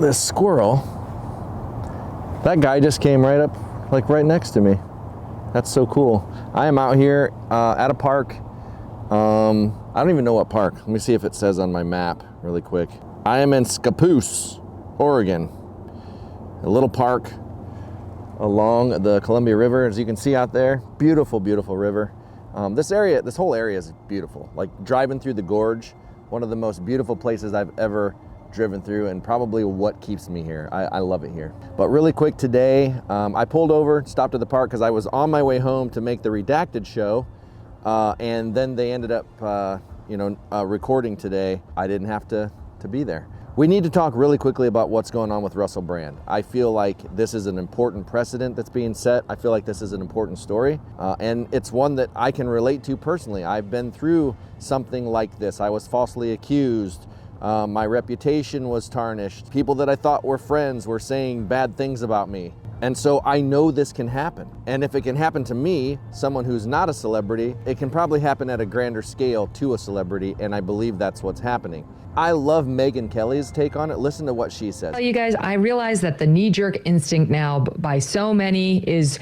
this squirrel, that guy just came right up, like right next to me. That's so cool. I am out here at a park. I don't even know what park. Let me see if it says on my map really quick. I am in Scappoose, Oregon. A little park along the Columbia River, as you can see out there. Beautiful, beautiful river. This whole area is beautiful. Like driving through the gorge, one of the most beautiful places I've ever driven through, and probably what keeps me here. I love it here. But really quick today, I pulled over, stopped at the park because I was on my way home to make the Redacted show, and then they ended up recording today. I didn't have to be there. We need to talk really quickly about what's going on with Russell Brand. I feel like this is an important precedent that's being set. I feel like this is an important story, and it's one that I can relate to personally. I've been through something like this. I was falsely accused. My reputation was tarnished. People that I thought were friends were saying bad things about me. And so I know this can happen. And if it can happen to me, someone who's not a celebrity, it can probably happen at a grander scale to a celebrity, and I believe that's what's happening. I love Megyn Kelly's take on it. Listen to what she says. Well, you guys, I realize that the knee-jerk instinct now by so many is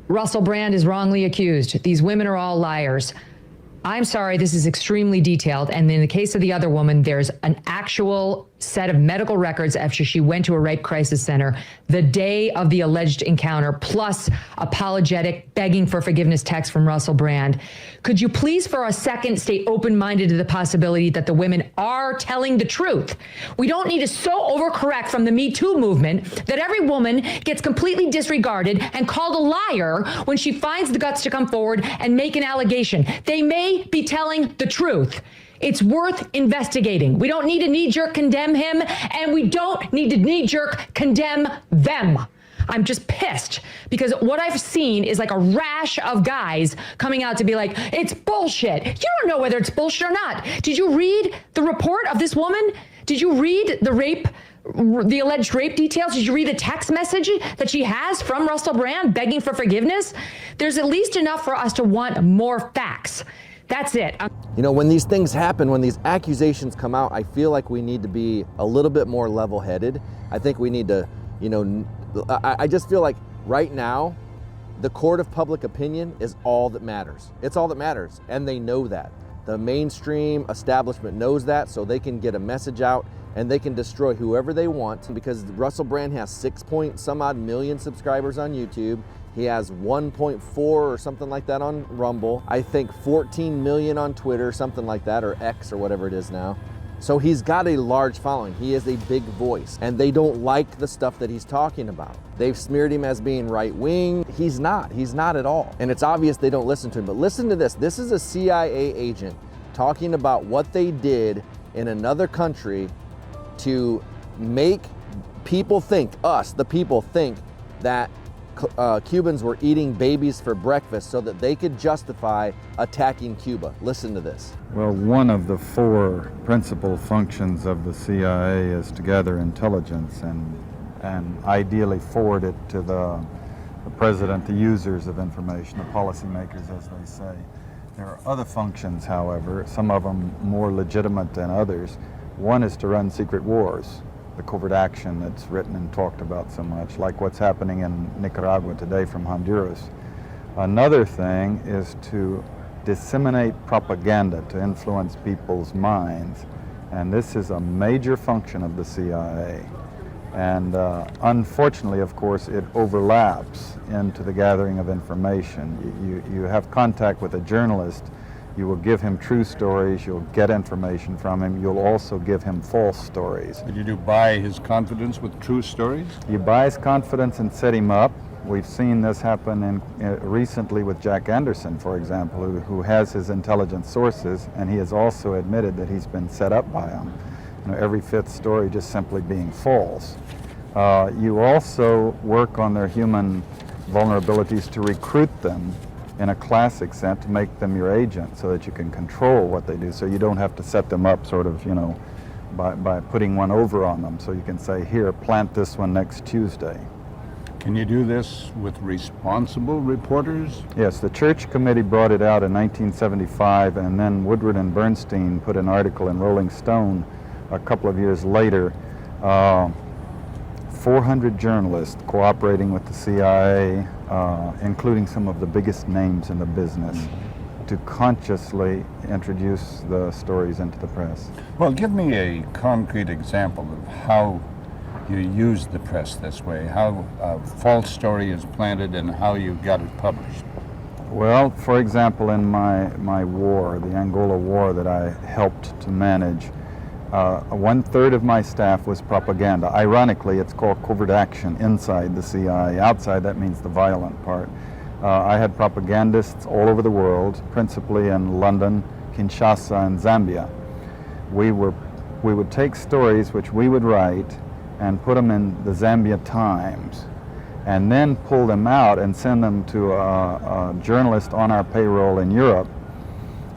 Russell Brand is wrongly accused. These women are all liars. I'm sorry, this is extremely detailed. And in the case of the other woman, there's an actual set of medical records after she went to a rape crisis center the day of the alleged encounter, plus apologetic, begging for forgiveness text from Russell Brand. Could you please for a second stay open-minded to the possibility that the women are telling the truth? We don't need to so overcorrect from the Me Too movement that every woman gets completely disregarded and called a liar when she finds the guts to come forward and make an allegation. They may be telling the truth. It's worth investigating. We don't need to knee-jerk condemn him, and we don't need to knee-jerk condemn them. I'm just pissed because what I've seen is like a rash of guys coming out to be like, it's bullshit. You don't know whether it's bullshit or not. Did you read the report of this woman? Did you read the alleged rape details? Did you read the text message that she has from Russell Brand begging for forgiveness? There's at least enough for us to want more facts. That's it. You know, when these things happen, when these accusations come out, I feel like we need to be a little bit more level-headed. I think we need to, I just feel like right now, the court of public opinion is all that matters. It's all that matters, and they know that. The mainstream establishment knows that, so they can get a message out and they can destroy whoever they want, because Russell Brand has 6-point-some-odd million subscribers on YouTube. He has 1.4 or something like that on Rumble. I think 14 million on Twitter, something like that, or X or whatever it is now. So he's got a large following. He is a big voice, and they don't like the stuff that he's talking about. They've smeared him as being right-wing. He's not at all. And it's obvious they don't listen to him. But listen to this. This is a CIA agent talking about what they did in another country to make people think, the people think that Cubans were eating babies for breakfast so that they could justify attacking Cuba. Listen to this. Well, one of the 4 principal functions of the CIA is to gather intelligence and ideally forward it to the president, the users of information, the policymakers, as they say. There are other functions, however, some of them more legitimate than others. One is to run secret wars, the covert action that's written and talked about so much, like what's happening in Nicaragua today from Honduras. Another thing is to disseminate propaganda to influence people's minds, and this is a major function of the CIA. And unfortunately, of course, it overlaps into the gathering of information. You have contact with a journalist, you will give him true stories, you'll get information from him, you'll also give him false stories. Did you buy his confidence with true stories? You buy his confidence and set him up. We've seen this happen recently with Jack Anderson, for example, who has his intelligence sources, and he has also admitted that he's been set up by them. Every 5th story just simply being false. You also work on their human vulnerabilities to recruit them in a classic sense, to make them your agent so that you can control what they do, so you don't have to set them up sort of, by putting one over on them. So you can say, here, plant this one next Tuesday. Can you do this with responsible reporters? Yes, the Church Committee brought it out in 1975, and then Woodward and Bernstein put an article in Rolling Stone a couple of years later 400 journalists cooperating with the CIA, including some of the biggest names in the business, to consciously introduce the stories into the press. Well, give me a concrete example of how you use the press this way, how a false story is planted and how you got it published. Well, for example, in my war, the Angola War that I helped to manage, 1/3 of my staff was propaganda. Ironically, it's called covert action inside the CIA. Outside, that means the violent part. I had propagandists all over the world, principally in London, Kinshasa, and Zambia. We would take stories which we would write and put them in the Zambia Times, and then pull them out and send them to a journalist on our payroll in Europe.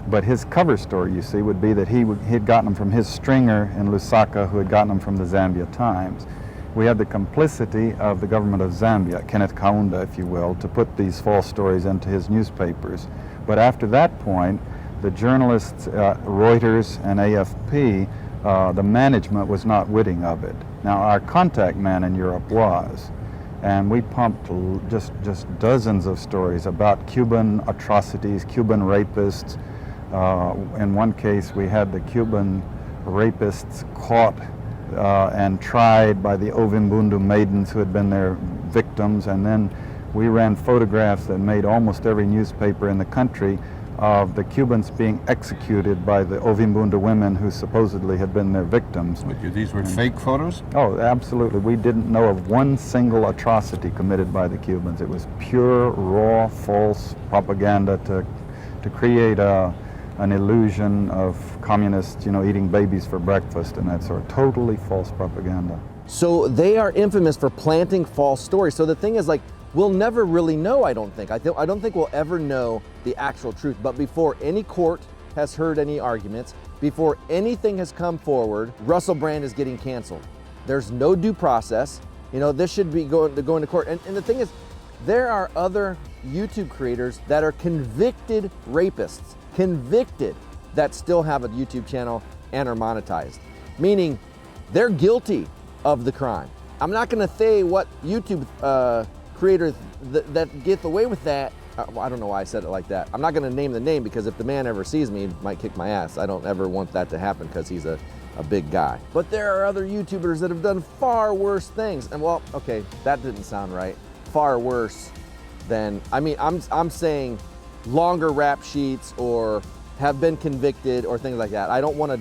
But his cover story, you see, would be that he had gotten them from his stringer in Lusaka, who had gotten them from the Zambia Times. We had the complicity of the government of Zambia, Kenneth Kaunda, if you will, to put these false stories into his newspapers. But after that point, the journalists, Reuters and AFP, the management was not witting of it. Now, our contact man in Europe was, and we pumped just dozens of stories about Cuban atrocities, Cuban rapists. In one case, we had the Cuban rapists caught and tried by the Ovimbundu maidens who had been their victims, and then we ran photographs that made almost every newspaper in the country of the Cubans being executed by the Ovimbundu women who supposedly had been their victims. But these were fake photos? Oh, absolutely. We didn't know of one single atrocity committed by the Cubans. It was pure, raw, false propaganda to create an illusion of communists, eating babies for breakfast and that sort of totally false propaganda. So they are infamous for planting false stories. So the thing is, like, we'll never really know, I don't think. I don't think we'll ever know the actual truth. But before any court has heard any arguments, before anything has come forward, Russell Brand is getting canceled. There's no due process. This should be going to court. And the thing is, there are other YouTube creators that are convicted rapists, that still have a YouTube channel and are monetized. Meaning, they're guilty of the crime. I'm not gonna say what YouTube creators that get away with that. I don't know why I said it like that. I'm not gonna name the name because if the man ever sees me, he might kick my ass. I don't ever want that to happen because he's a big guy. But there are other YouTubers that have done far worse things. And well, okay, that didn't sound right. Far worse than, I'm saying longer rap sheets or have been convicted or things like that. I don't want to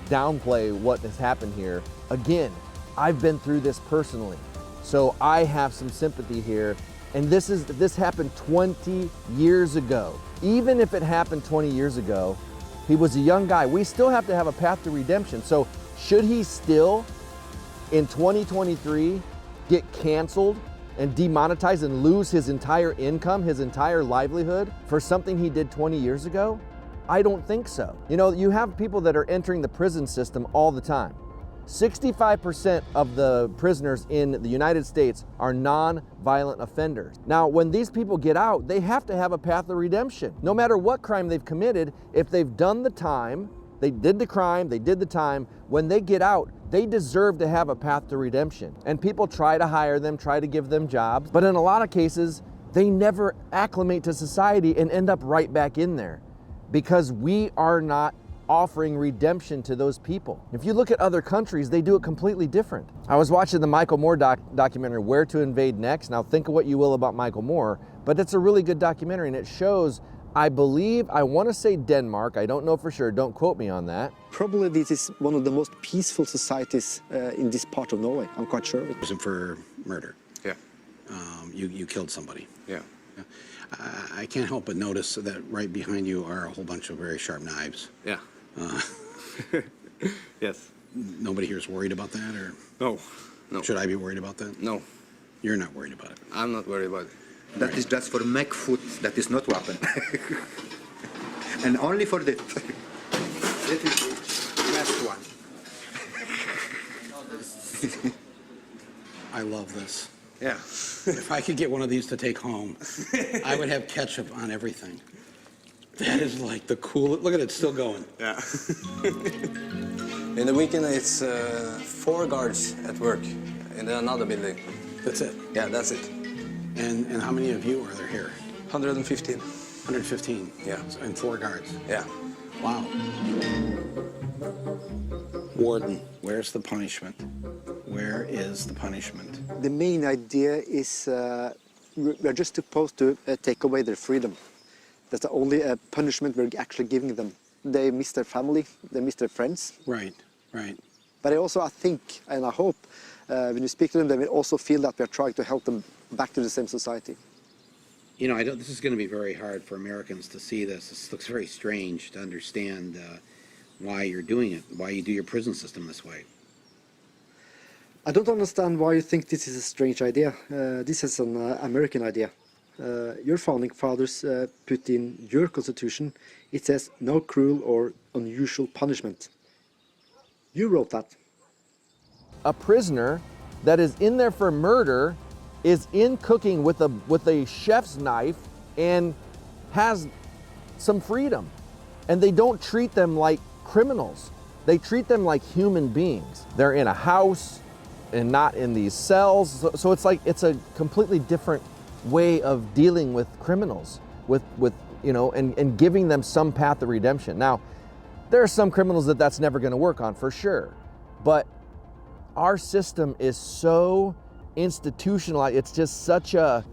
downplay what has happened here. Again, I've been through this personally, so I have some sympathy here. And this happened 20 years ago. Even if it happened 20 years ago, he was a young guy. We still have to have a path to redemption. So should he still, in 2023, get canceled and demonetized and lose his entire income, his entire livelihood for something he did 20 years ago? I don't think so. You have people that are entering the prison system all the time. 65% of the prisoners in the United States are non-violent offenders. Now, when these people get out, they have to have a path of redemption. No matter what crime they've committed, if they've done the time, they did the crime, they did the time, when they get out, they deserve to have a path to redemption. And people try to hire them, try to give them jobs, but in a lot of cases, they never acclimate to society and end up right back in there because we are not offering redemption to those people. If you look at other countries, they do it completely different. I was watching the Michael Moore documentary, Where to Invade Next. Now think of what you will about Michael Moore, but it's a really good documentary and it shows, I want to say Denmark, I don't know for sure, don't quote me on that. Probably this is one of the most peaceful societies in this part of Norway, I'm quite sure. It wasn't for murder. Yeah. You killed somebody. Yeah. I can't help but notice that right behind you are a whole bunch of very sharp knives. Yeah. Yes. Nobody here is worried about that, or? No. No. Should I be worried about that? No. You're not worried about it. I'm not worried about it. That is just for neck foot, that is not weapon. And only for that. That is the last one. I love this. Yeah. If I could get one of these to take home, I would have ketchup on everything. That is like the coolest. Look at it, it's still going. Yeah. In the weekend, it's 4 guards at work and then another building. That's it. Yeah, that's it. And how many of you are there here? 115. 115. Yeah. And 4 guards. Yeah. Wow. Warden, where's the punishment? Where is the punishment? The main idea is we're just supposed to take away their freedom. That's the only punishment we're actually giving them. They miss their family, they miss their friends. Right, right. But I think and I hope when you speak to them, they will also feel that we're trying to help them back to the same society. You know, this is going to be very hard for Americans to see this. This looks very strange to understand why you're doing it, why you do your prison system this way. I don't understand why you think this is a strange idea. This is an American idea. Your founding fathers put in your constitution, it says no cruel or unusual punishment. You wrote that. A prisoner that is in there for murder is in cooking with a chef's knife and has some freedom. And they don't treat them like criminals. They treat them like human beings. They're in a house and not in these cells. So it's like, it's a completely different way of dealing with criminals, with you know, and giving them some path of redemption. Now, there are some criminals that's never gonna work on, for sure. But our system is so institutionalized. It's just such a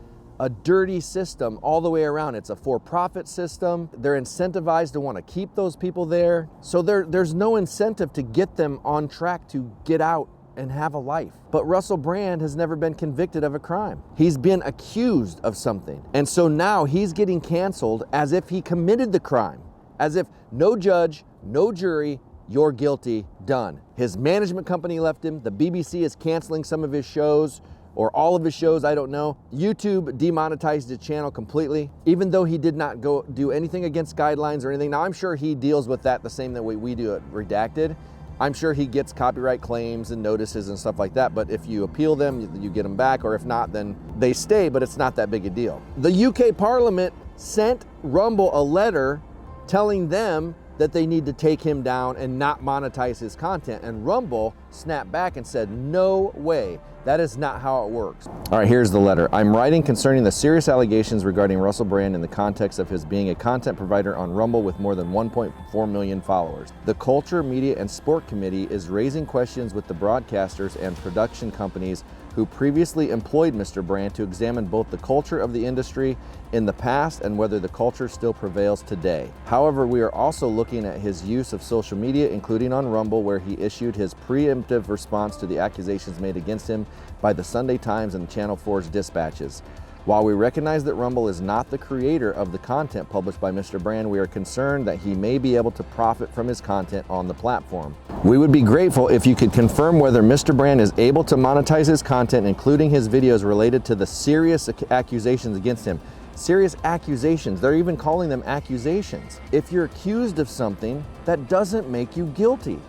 dirty system all the way around. It's a for-profit system. They're incentivized to want to keep those people there. So there's no incentive to get them on track to get out and have a life. But Russell Brand has never been convicted of a crime. He's been accused of something. And so now he's getting canceled as if he committed the crime, as if no judge, no jury, you're guilty, done. His management company left him. The BBC is canceling some of his shows, or all of his shows, I don't know. YouTube demonetized his channel completely, even though he did not go do anything against guidelines or anything. Now, I'm sure he deals with that the same way we do at Redacted. I'm sure he gets copyright claims and notices and stuff like that, but if you appeal them, you get them back, or if not, then they stay, but it's not that big a deal. The UK Parliament sent Rumble a letter telling them that they need to take him down and not monetize his content, and Rumble snapped back and said, no way. That is not how it works. All right, here's the letter. I'm writing concerning the serious allegations regarding Russell Brand in the context of his being a content provider on Rumble with more than 1.4 million followers. The Culture, Media, and Sport Committee is raising questions with the broadcasters and production companies who previously employed Mr. Brand to examine both the culture of the industry in the past and whether the culture still prevails today. However, we are also looking at his use of social media, including on Rumble, where he issued his preemptive response to the accusations made against him by the Sunday Times and Channel 4's dispatches. While we recognize that Rumble is not the creator of the content published by Mr. Brand, we are concerned that he may be able to profit from his content on the platform. We would be grateful if you could confirm whether Mr. Brand is able to monetize his content, including his videos related to the serious accusations against him. Serious accusations, they're even calling them accusations. If you're accused of something, that doesn't make you guilty.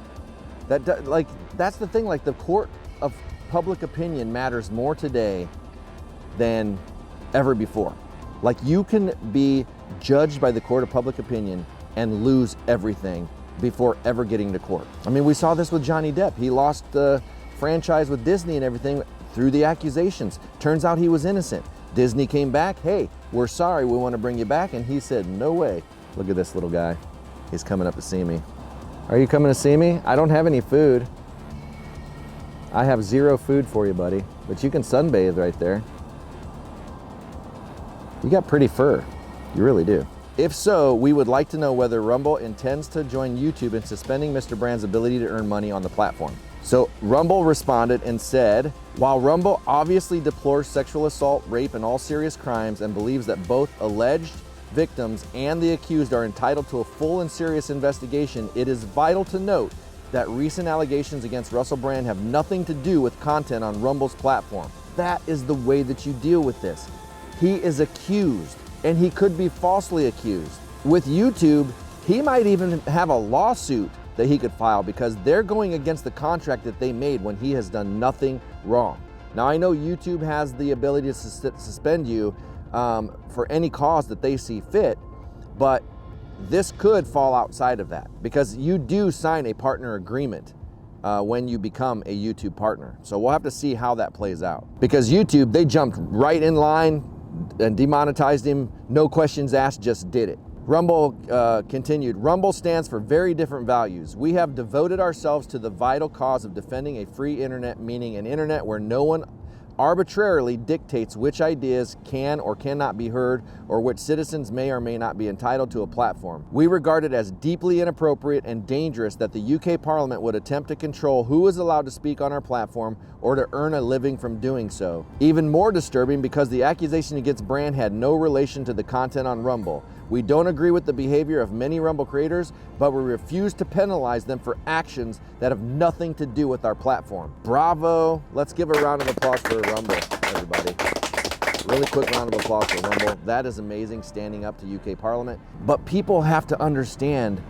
That's the thing, like the court of public opinion matters more today than ever before. Like, you can be judged by the court of public opinion and lose everything before ever getting to court. I mean, we saw this with Johnny Depp. He lost the franchise with Disney and everything through the accusations. Turns out he was innocent. Disney came back, hey, we're sorry, we want to bring you back. And he said, no way. Look at this little guy. He's coming up to see me. Are you coming to see me? I don't have any food. I have 0 food for you, buddy, but you can sunbathe right there. You got pretty fur. You really do. If so, we would like to know whether Rumble intends to join YouTube in suspending Mr. Brand's ability to earn money on the platform. So Rumble responded and said, while Rumble obviously deplores sexual assault, rape, and all serious crimes and believes that both alleged victims and the accused are entitled to a full and serious investigation, it is vital to note that recent allegations against Russell Brand have nothing to do with content on Rumble's platform. That is the way that you deal with this. He is accused, and he could be falsely accused. With YouTube, he might even have a lawsuit that he could file because they're going against the contract that they made when he has done nothing wrong. Now, I know YouTube has the ability to suspend you for any cause that they see fit, but this could fall outside of that because you do sign a partner agreement when you become a YouTube partner. So we'll have to see how that plays out. Because YouTube, they jumped right in line and demonetized him. No questions asked, just did it. Rumble continued, Rumble stands for very different values. We have devoted ourselves to the vital cause of defending a free internet, meaning an internet where no one arbitrarily dictates which ideas can or cannot be heard or which citizens may or may not be entitled to a platform. We regard it as deeply inappropriate and dangerous that the UK Parliament would attempt to control who is allowed to speak on our platform or to earn a living from doing so. Even more disturbing because the accusation against Brand had no relation to the content on Rumble. We don't agree with the behavior of many Rumble creators, but we refuse to penalize them for actions that have nothing to do with our platform. Bravo. Let's give a round of applause for Rumble, everybody. Really quick round of applause for Rumble. That is amazing, standing up to UK Parliament. But people have to understand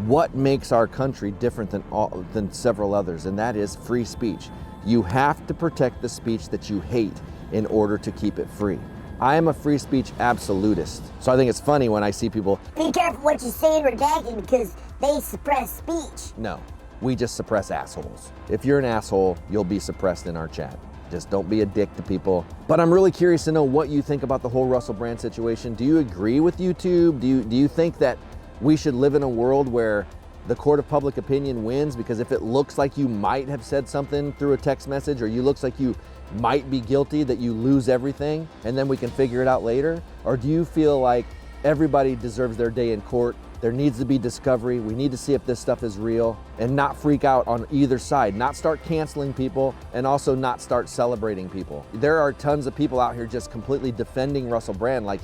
what makes our country different than several others, and that is free speech. You have to protect the speech that you hate in order to keep it free. I am a free speech absolutist. So I think it's funny when I see people, be careful what you say in redacted because they suppress speech. No, we just suppress assholes. If you're an asshole, you'll be suppressed in our chat. Just don't be a dick to people. But I'm really curious to know what you think about the whole Russell Brand situation. Do you agree with YouTube? Do you think that we should live in a world where the court of public opinion wins? Because if it looks like you might have said something through a text message, or you looks like you might be guilty, that you lose everything and then we can figure it out later? Or do you feel like everybody deserves their day in court? There needs to be discovery. We need to see if this stuff is real and not freak out on either side, not start canceling people and also not start celebrating people. There are tons of people out here just completely defending Russell Brand like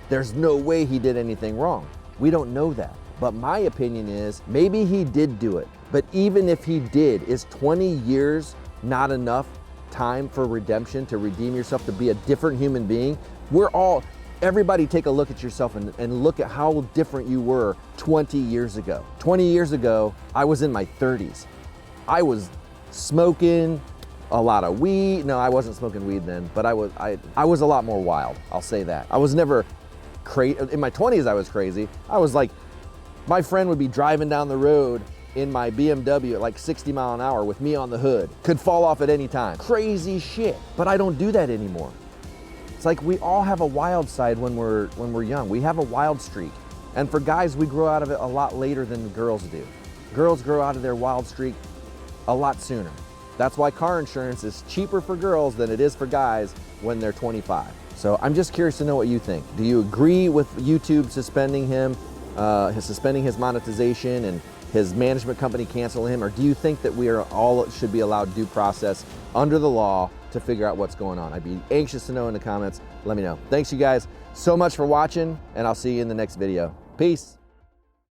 there's no way he did anything wrong. We don't know that. But my opinion is maybe he did do it. But even if he did, is 20 years not enough time for redemption, to redeem yourself, to be a different human being? Everybody take a look at yourself and look at how different you were 20 years ago. 20 years ago, I was in my 30s. I was smoking a lot of weed. No, I wasn't smoking weed then, but I was a lot more wild, I'll say that. I was never crazy. In my 20s, I was crazy. I was like, my friend would be driving down the road in my BMW at like 60 mile an hour with me on the hood. Could fall off at any time. Crazy shit. But I don't do that anymore. It's like we all have a wild side when we're young. We have a wild streak. And for guys, we grow out of it a lot later than girls do. Girls grow out of their wild streak a lot sooner. That's why car insurance is cheaper for girls than it is for guys when they're 25. So I'm just curious to know what you think. Do you agree with YouTube suspending him, suspending his monetization and his management company canceling him? Or do you think that we are all should be allowed due process under the law to figure out what's going on? I'd be anxious to know in the comments. Let me know. Thanks you guys so much for watching, and I'll see you in the next video. Peace.